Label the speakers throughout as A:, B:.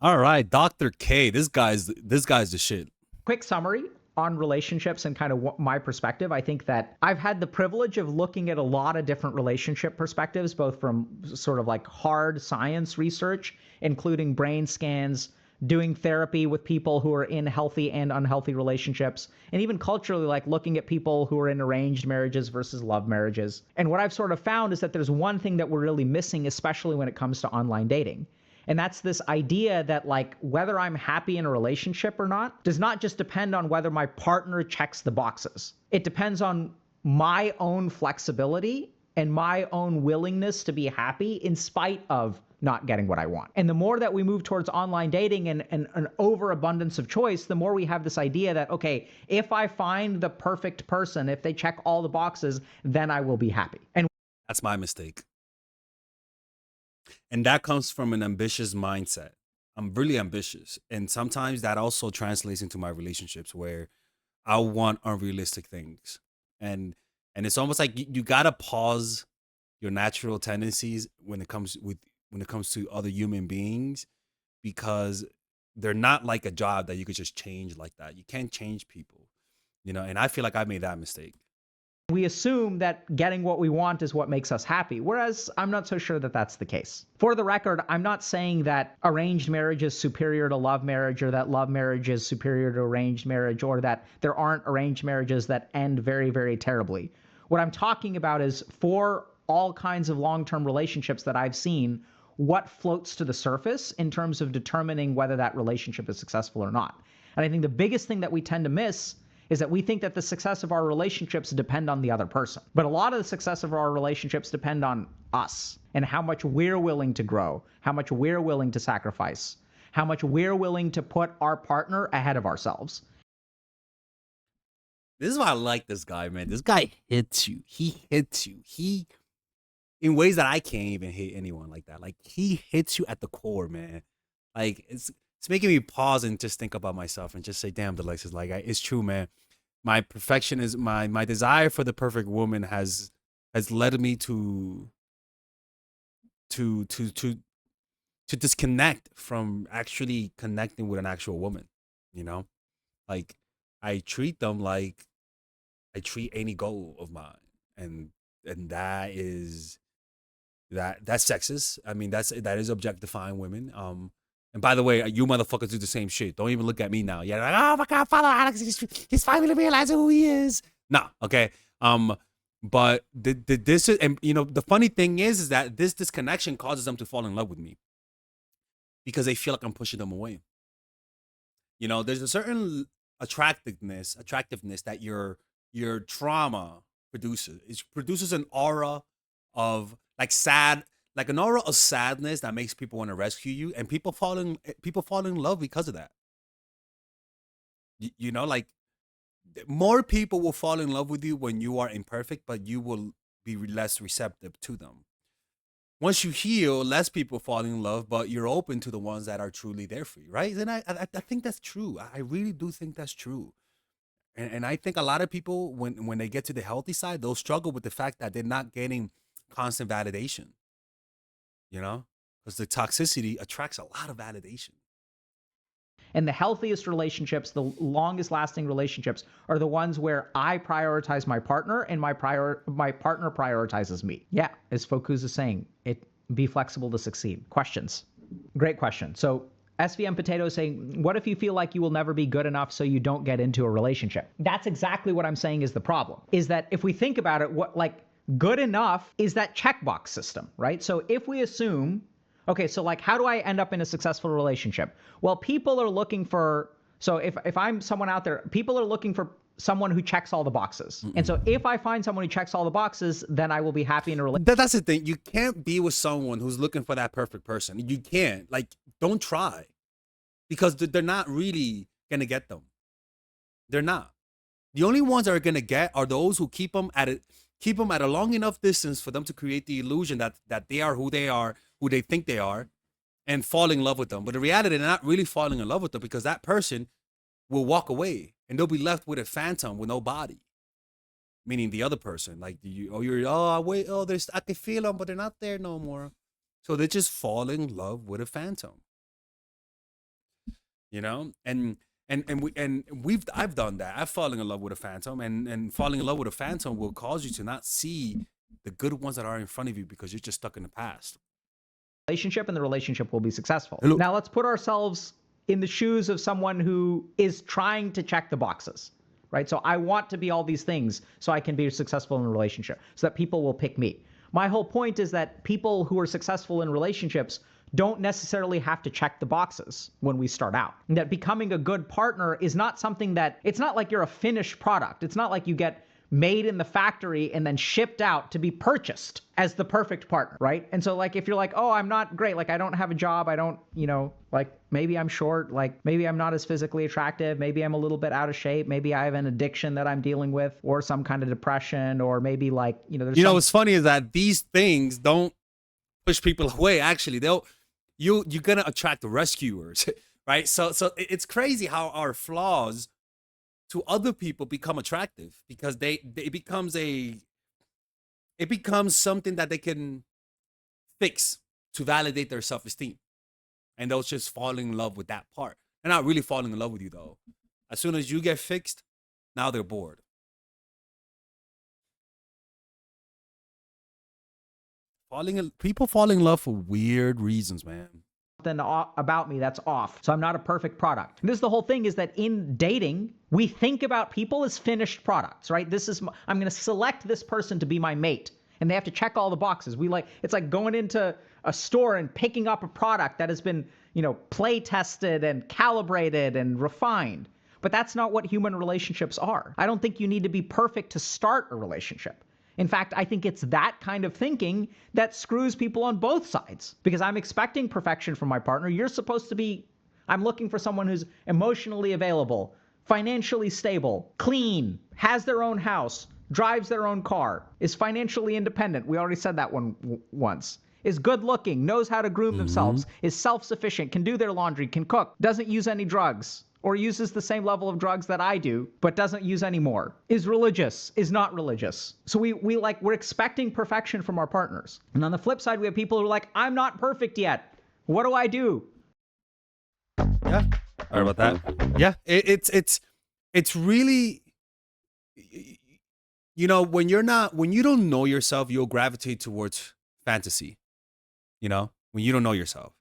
A: All right, Dr. K. This guy's the shit.
B: Quick summary on relationships and kind of my perspective. I think that I've had the privilege of looking at a lot of different relationship perspectives, both from sort of like hard science research, including brain scans, doing therapy with people who are in healthy and unhealthy relationships, and even culturally, like looking at people who are in arranged marriages versus love marriages. And what I've sort of found is that there's one thing that we're really missing, especially when it comes to online dating. And that's this idea that, like, whether I'm happy in a relationship or not does not just depend on whether my partner checks the boxes. It depends on my own flexibility and my own willingness to be happy in spite of not getting what I want. And the more that we move towards online dating and an overabundance of choice, the more we have this idea that, okay, if I find the perfect person, if they check all the boxes, then I will be happy. And
A: That's my mistake. And that comes from an ambitious mindset. I'm really ambitious. And sometimes that also translates into my relationships where I want unrealistic things. And and it's almost like you gotta pause your natural tendencies when it comes to other human beings because they're not like a job that you could just change like that. You can't change people, and I feel like I made that mistake.
B: we assume that getting what we want is what makes us happy, whereas I'm not so sure that that's the case. For the record, I'm not saying that arranged marriage is superior to love marriage or that love marriage is superior to arranged marriage or that there aren't arranged marriages that end very, very terribly. What I'm talking about is for all kinds of long-term relationships that I've seen, what floats to the surface in terms of determining whether that relationship is successful or not. And I think the biggest thing that we tend to miss is that we think that the success of our relationships depend on the other person. But a lot of the success of our relationships depend on us and how much we're willing to grow, how much we're willing to sacrifice, how much we're willing to put our partner ahead of ourselves.
A: This is why I like this guy, man. This guy hits you. He hits you. He in ways that I can't even hit anyone like that. Like he hits you at the core, man. Like it's making me pause and just think about myself and just say, "Damn, Delexis, like it's true, man. My perfection is my desire for the perfect woman has led me to to to to disconnect from actually connecting with an actual woman. You know, like I treat them like I treat any goal of mine, and that is that's sexist. I mean, that is objectifying women. And by the way, you motherfuckers do the same shit. Don't even look at me now. Yeah, like, oh my god, follow Alex. He's finally realizing who he is. Nah, okay. But this is, and the funny thing is that this disconnection causes them to fall in love with me because they feel like I'm pushing them away. There's a certain attractiveness that your trauma produces. It produces an aura of like sad, like an aura of sadness that makes people want to rescue you, and people fall in love because of that. Like more people will fall in love with you when you are imperfect, but you will be less receptive to them. Once you heal, less people fall in love, but you're open to the ones that are truly there for you, right? And I think that's true. I really do think that's true. And I think a lot of people, when they get to the healthy side, they'll struggle with the fact that they're not getting constant validation, because the toxicity attracts a lot of validation.
B: And the healthiest relationships, the longest lasting relationships are the ones where I prioritize my partner and my partner prioritizes me. Yeah, as Focus is saying, be flexible to succeed. Questions? Great question. So SVM Potato is saying, what if you feel like you will never be good enough so you don't get into a relationship? That's exactly what I'm saying is the problem. Is that if we think about it, what like good enough is that checkbox system, right? So if we assume, okay, so like how do I end up in a successful relationship? Well, people are looking for, so if I'm someone out there, people are looking for someone who checks all the boxes. And so if I find someone who checks all the boxes, then I will be happy in a relationship.
A: That's the thing. You can't be with someone who's looking for that perfect person. You can't. Like, don't try, because they're not really gonna get them. They're not. The only ones that are gonna get are those who keep them at a long enough distance for them to create the illusion that they are, who they think they are, and fall in love with them. But in reality, they're not really falling in love with them because that person will walk away and they'll be left with a phantom with no body. Meaning the other person, like wait, there's I can feel them, but they're not there no more. So they just fall in love with a phantom. you know? And I've done that. I've fallen in love with a phantom, and falling in love with a phantom will cause you to not see the good ones that are in front of you because you're just stuck in the past.
B: Relationship, and the relationship will be successful.
A: Hey, look.
B: Now let's put ourselves in the shoes of someone who is trying to check the boxes, right? So I want to be all these things so I can be successful in a relationship, so that people will pick me. My whole point is that people who are successful in relationships don't necessarily have to check the boxes when we start out. And that becoming a good partner is not something that, it's not like you're a finished product. It's not like you get made in the factory and then shipped out to be purchased as the perfect partner, right? And so like, if you're like, oh, I'm not great, like I don't have a job, I don't, like maybe I'm short, like maybe I'm not as physically attractive, maybe I'm a little bit out of shape, maybe I have an addiction that I'm dealing with, or some kind of depression, or maybe like, there's
A: What's funny is that these things don't push people away. Actually, you're gonna attract the rescuers, right? So it's crazy how our flaws to other people become attractive because it becomes something that they can fix to validate their self-esteem, and they'll just fall in love with that part. They're not really falling in love with you though. As soon as you get fixed, now they're bored. People fall in love for weird reasons, man.
B: something about me that's off. So I'm not a perfect product. And this is the whole thing, is that in dating, we think about people as finished products, right? I'm going to select this person to be my mate, and they have to check all the boxes. It's like going into a store and picking up a product that has been, play tested and calibrated and refined. But that's not what human relationships are. I don't think you need to be perfect to start a relationship. In fact, I think it's that kind of thinking that screws people on both sides, because I'm expecting perfection from my partner. I'm looking for someone who's emotionally available, financially stable, clean, has their own house, drives their own car, is financially independent. We already said that one once. Is good looking, knows how to groom themselves, is self-sufficient, can do their laundry, can cook, doesn't use any drugs, or uses the same level of drugs that I do, but doesn't use any more, is religious, is not religious. So we're expecting perfection from our partners. And on the flip side, we have people who are like, I'm not perfect yet. What do I do?
A: Yeah. Sorry about that. Yeah. It's really, when you don't know yourself, you'll gravitate towards fantasy, when you don't know yourself,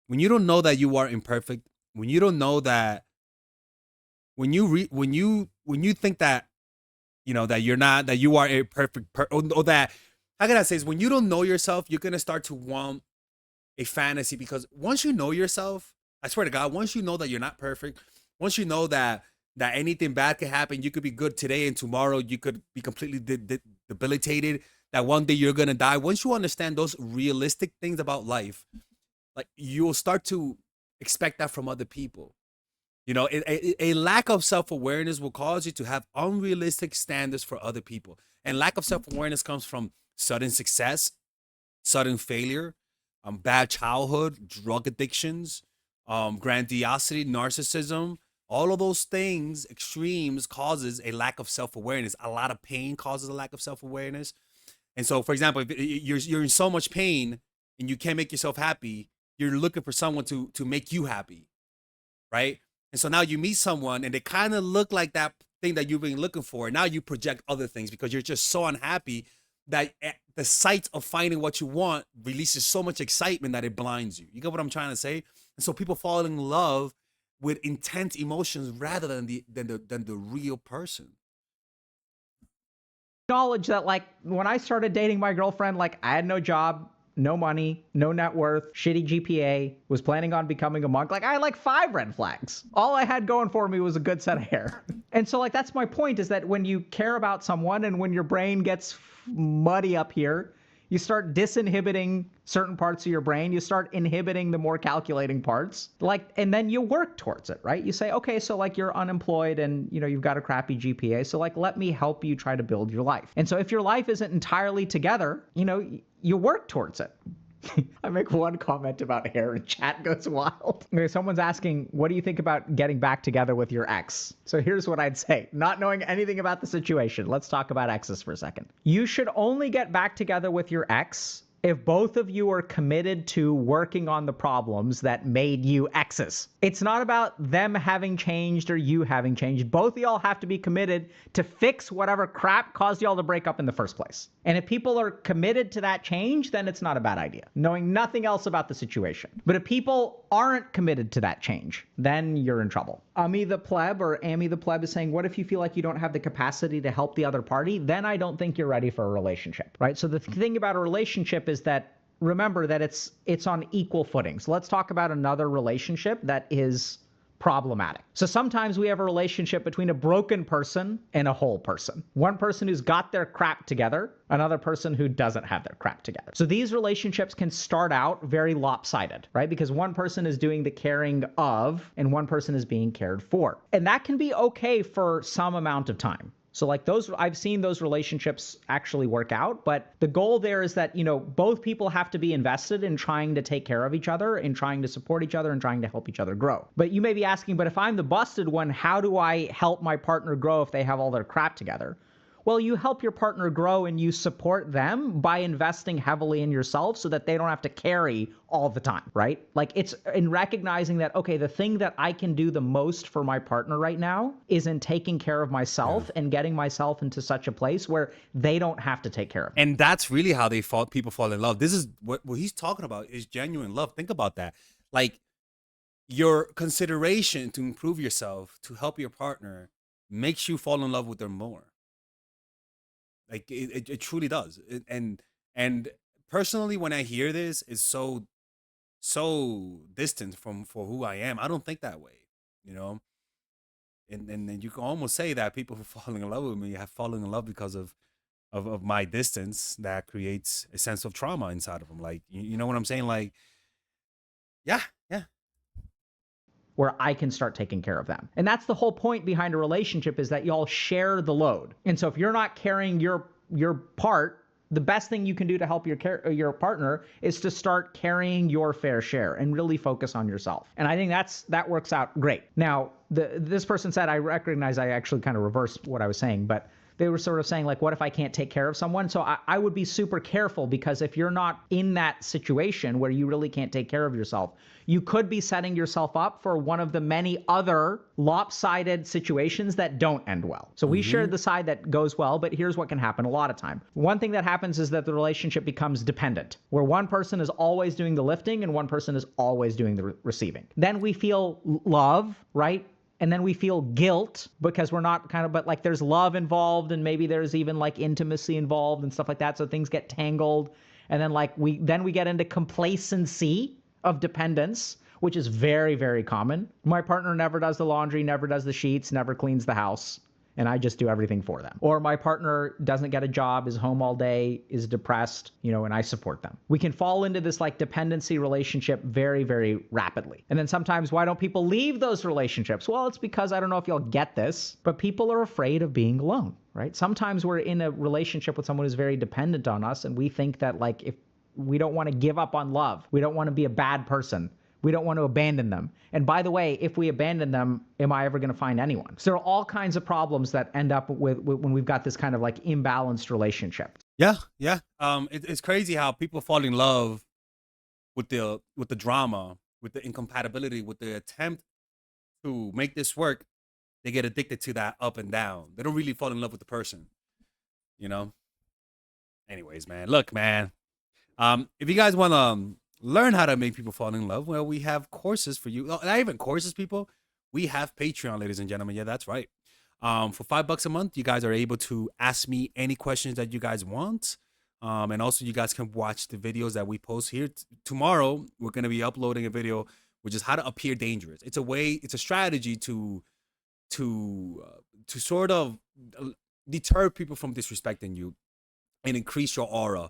A: when you don't know that you are imperfect, when you don't know that, when you think that, that you're not, that you are a perfect or that, how can I say this? When you don't know yourself, you're going to start to want a fantasy, because once you know yourself, I swear to God, once you know that you're not perfect, once you know that anything bad can happen, you could be good today and tomorrow you could be completely debilitated, that one day you're going to die. Once you understand those realistic things about life, like, you'll start to expect that from other people. A lack of self-awareness will cause you to have unrealistic standards for other people. And lack of self-awareness comes from sudden success, sudden failure, bad childhood, drug addictions, grandiosity, narcissism. All of those things, extremes, causes a lack of self-awareness. A lot of pain causes a lack of self-awareness. And so, for example, if you're in so much pain and you can't make yourself happy, you're looking for someone to make you happy, right? And so now you meet someone and they kind of look like that thing that you've been looking for. And now you project other things because you're just so unhappy that the sight of finding what you want releases so much excitement that it blinds you. You get what I'm trying to say? And so people fall in love with intense emotions rather than the real person.
B: Acknowledge that, like, when I started dating my girlfriend, like, I had no job, no money, no net worth, shitty GPA, was planning on becoming a monk. Like, I had like 5 red flags. All I had going for me was a good set of hair. And so, like, that's my point, is that when you care about someone and when your brain gets muddy up here, you start disinhibiting certain parts of your brain. You start inhibiting the more calculating parts. And then you work towards it, right? You say, okay, so like, you're unemployed and, you've got a crappy GPA. So like, let me help you try to build your life. And so if your life isn't entirely together, you work towards it. I make one comment about hair and chat goes wild. Okay, someone's asking, what do you think about getting back together with your ex? So here's what I'd say, not knowing anything about the situation. Let's talk about exes for a second. You should only get back together with your ex if both of you are committed to working on the problems that made you exes. It's not about them having changed or you having changed. Both of y'all have to be committed to fix whatever crap caused y'all to break up in the first place. And if people are committed to that change, then it's not a bad idea, knowing nothing else about the situation. But if people aren't committed to that change, then you're in trouble. Ami the pleb or Amy the pleb is saying, what if you feel like you don't have the capacity to help the other party? Then I don't think you're ready for a relationship, right? So the thing about a relationship is that, remember that it's on equal footing. So let's talk about another relationship that is problematic. So sometimes we have a relationship between a broken person and a whole person. One person who's got their crap together, another person who doesn't have their crap together. So these relationships can start out very lopsided, right? Because one person is doing the caring of, and one person is being cared for. And that can be okay for some amount of time. So like those, I've seen those relationships actually work out, but the goal there is that, both people have to be invested in trying to take care of each other and trying to support each other and trying to help each other grow. But you may be asking, but if I'm the busted one, how do I help my partner grow if they have all their crap together? Well, you help your partner grow and you support them by investing heavily in yourself so that they don't have to carry all the time, right? Like it's in recognizing that, okay, the thing that I can do the most for my partner right now is in taking care of myself and getting myself into such a place where they don't have to take care of me.
A: And that's really how people fall in love. This is what he's talking about is genuine love. Think about that. Like your consideration to improve yourself, to help your partner makes you fall in love with them more. Like it truly does. And personally, when I hear this, it's so distant from for who I am. I don't think that way, you know. And then you can almost say that people who falling in love with me have fallen in love because of my distance that creates a sense of trauma inside of them. Like you know what I'm saying? Like, yeah, yeah.
B: Where I can start taking care of them. And that's the whole point behind a relationship, is that y'all share the load. And so if you're not carrying your part, the best thing you can do to help your partner is to start carrying your fair share and really focus on yourself. And I think that works out great. Now, this person said, I recognize I actually kind of reversed what I was saying, but they were sort of saying, like, what if I can't take care of someone? So I would be super careful, because if you're not in that situation where you really can't take care of yourself, you could be setting yourself up for one of the many other lopsided situations that don't end well. So we shared the side that goes well, but here's what can happen a lot of time. One thing that happens is that the relationship becomes dependent, where one person is always doing the lifting and one person is always doing the receiving. Then we feel love, right? And then we feel guilt because we're not but like there's love involved, and maybe there's even like intimacy involved and stuff like that. So things get tangled. And then we get into complacency of dependence, which is very, very common. My partner never does the laundry, never does the sheets, never cleans the house, and I just do everything for them. Or my partner doesn't get a job, is home all day, is depressed, and I support them. We can fall into this like dependency relationship very, very rapidly. And then sometimes, why don't people leave those relationships? Well, it's because, I don't know if you'll get this, but people are afraid of being alone, right? Sometimes we're in a relationship with someone who's very dependent on us, and we think that like if we don't want to give up on love, we don't want to be a bad person, we don't want to abandon them. And by the way, if we abandon them, am I ever going to find anyone? So there are all kinds of problems that end up with when we've got this kind of like imbalanced relationship.
A: Yeah, yeah. It's crazy how people fall in love with the drama, with the incompatibility, with the attempt to make this work. They get addicted to that up and down. They don't really fall in love with the person, you know. Anyways, man, look, man. If you guys want to learn how to make people fall in love, well, we have courses for you. Not even courses, people. We have Patreon, ladies and gentlemen. Yeah, that's right. For $5 a month, you guys are able to ask me any questions that you guys want. And also you guys can watch the videos that we post here. Tomorrow, we're going to be uploading a video, which is how to appear dangerous. It's a strategy to sort of deter people from disrespecting you and increase your aura.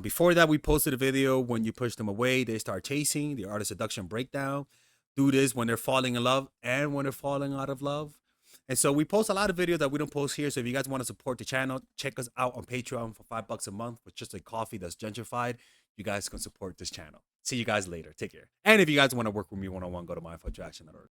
A: Before that, we posted a video when you push them away, they start chasing, the art of seduction breakdown. Do this when they're falling in love and when they're falling out of love. And so we post a lot of videos that we don't post here. So if you guys want to support the channel, check us out on Patreon for $5 a month with just a coffee that's gentrified. You guys can support this channel. See you guys later. Take care. And if you guys want to work with me one-on-one, go to mindfultraction.org.